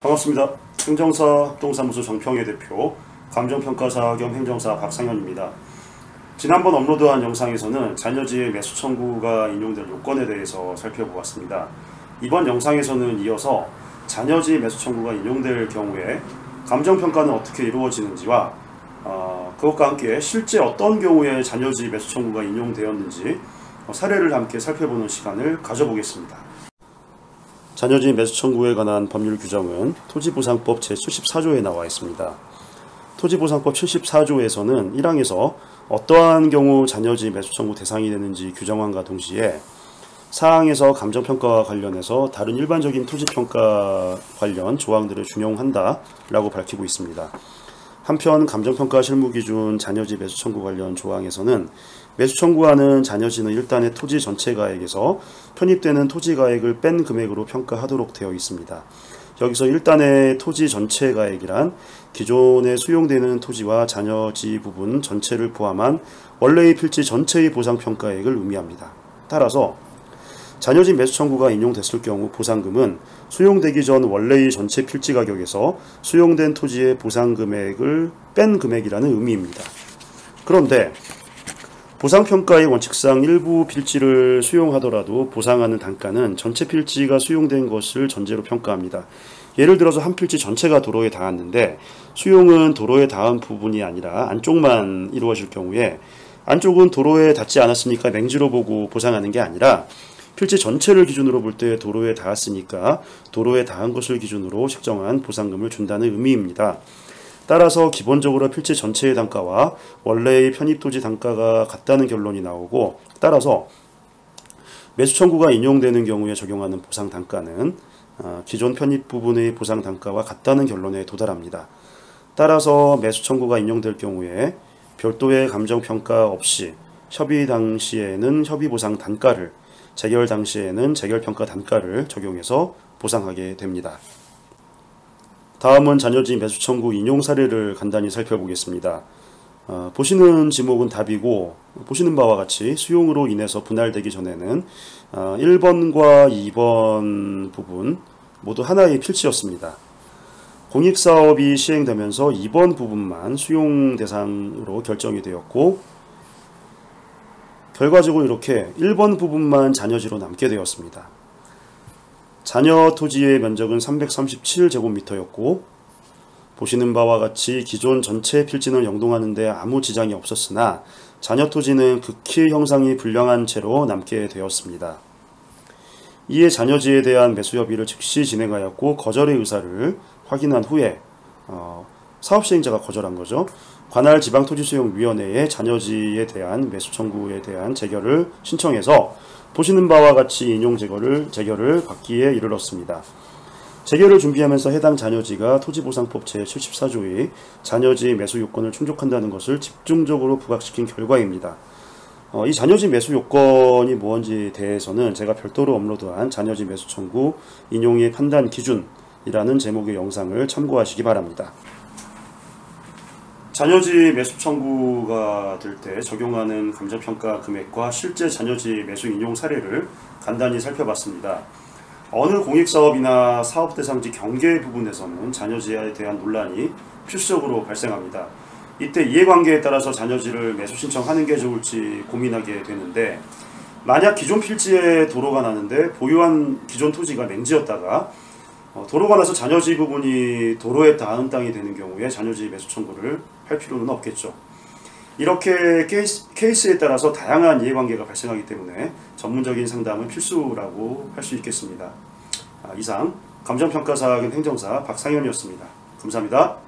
반갑습니다. 행정사 합동사무소 정평의 대표, 감정평가사 겸 행정사 박상현입니다. 지난번 업로드한 영상에서는 자녀지의 매수 청구가 인용될 요건에 대해서 살펴보았습니다. 이번 영상에서는 이어서 자녀지 매수 청구가 인용될 경우에 감정평가는 어떻게 이루어지는지와 그것과 함께 실제 어떤 경우에 자녀지 매수 청구가 인용되었는지 사례를 함께 살펴보는 시간을 가져보겠습니다. 자녀지 매수 청구에 관한 법률 규정은 토지보상법 제74조에 나와 있습니다. 토지보상법 74조에서는 1항에서 어떠한 경우 자녀지 매수 청구 대상이 되는지 규정함과 동시에 4항에서 감정평가와 관련해서 다른 일반적인 토지평가 관련 조항들을 준용한다 라고 밝히고 있습니다. 한편 감정평가 실무기준 자녀지 매수 청구 관련 조항에서는 매수 청구하는 자녀지는 일단의 토지 전체 가액에서 편입되는 토지 가액을 뺀 금액으로 평가하도록 되어 있습니다. 여기서 일단의 토지 전체 가액이란 기존에 수용되는 토지와 자녀지 부분 전체를 포함한 원래의 필지 전체의 보상평가액을 의미합니다. 따라서 자녀지 매수 청구가 인용됐을 경우 보상금은 수용되기 전 원래의 전체 필지 가격에서 수용된 토지의 보상금액을 뺀 금액이라는 의미입니다. 그런데 보상평가의 원칙상 일부 필지를 수용하더라도 보상하는 단가는 전체 필지가 수용된 것을 전제로 평가합니다. 예를 들어서 한 필지 전체가 도로에 닿았는데 수용은 도로에 닿은 부분이 아니라 안쪽만 이루어질 경우에 안쪽은 도로에 닿지 않았으니까 맹지로 보고 보상하는 게 아니라 필지 전체를 기준으로 볼 때 도로에 닿았으니까 도로에 닿은 것을 기준으로 책정한 보상금을 준다는 의미입니다. 따라서 기본적으로 필지 전체의 단가와 원래의 편입토지 단가가 같다는 결론이 나오고, 따라서 매수 청구가 인용되는 경우에 적용하는 보상 단가는 기존 편입 부분의 보상 단가와 같다는 결론에 도달합니다. 따라서 매수 청구가 인용될 경우에 별도의 감정평가 없이 협의 당시에는 협의보상 단가를, 재결 당시에는 재결평가 단가를 적용해서 보상하게 됩니다. 다음은 자녀지 매수 청구 인용 사례를 간단히 살펴보겠습니다. 보시는 지목은 답이고, 보시는 바와 같이 수용으로 인해서 분할되기 전에는 1번과 2번 부분 모두 하나의 필지였습니다. 공익사업이 시행되면서 2번 부분만 수용 대상으로 결정이 되었고, 결과적으로 이렇게 1번 부분만 자녀지로 남게 되었습니다. 자녀 토지의 면적은 337제곱미터였고 보시는 바와 같이 기존 전체 필지는 영동하는 데 아무 지장이 없었으나 자녀 토지는 극히 형상이 불량한 채로 남게 되었습니다. 이에 자녀지에 대한 매수 협의를 즉시 진행하였고 거절의 의사를 확인한 후에 사업시행자가 거절한 거죠. 관할 지방토지수용위원회에 자녀지에 대한 매수 청구에 대한 재결을 신청해서 보시는 바와 같이 인용 재결을 받기에 이르렀습니다. 재결을 준비하면서 해당 자녀지가 토지보상법 제74조의 자녀지 매수 요건을 충족한다는 것을 집중적으로 부각시킨 결과입니다. 이 자녀지 매수 요건이 무엇인지에 대해서는 제가 별도로 업로드한 자녀지 매수 청구 인용의 판단 기준이라는 제목의 영상을 참고하시기 바랍니다. 자녀지 매수 청구가 될 때 적용하는 감정평가 금액과 실제 자녀지 매수 인용 사례를 간단히 살펴봤습니다. 어느 공익사업이나 사업대상지 경계 부분에서는 자녀지에 대한 논란이 필수적으로 발생합니다. 이때 이해관계에 따라서 자녀지를 매수 신청하는 게 좋을지 고민하게 되는데, 만약 기존 필지에 도로가 나는데 보유한 기존 토지가 맹지였다가 도로가 나서 자녀지 부분이 도로에 닿은 땅이 되는 경우에 자녀지 매수 청구를 할 필요는 없겠죠. 이렇게 케이스에 따라서 다양한 이해관계가 발생하기 때문에 전문적인 상담은 필수라고 할 수 있겠습니다. 이상 감정평가사 겸 행정사 박상현이었습니다. 감사합니다.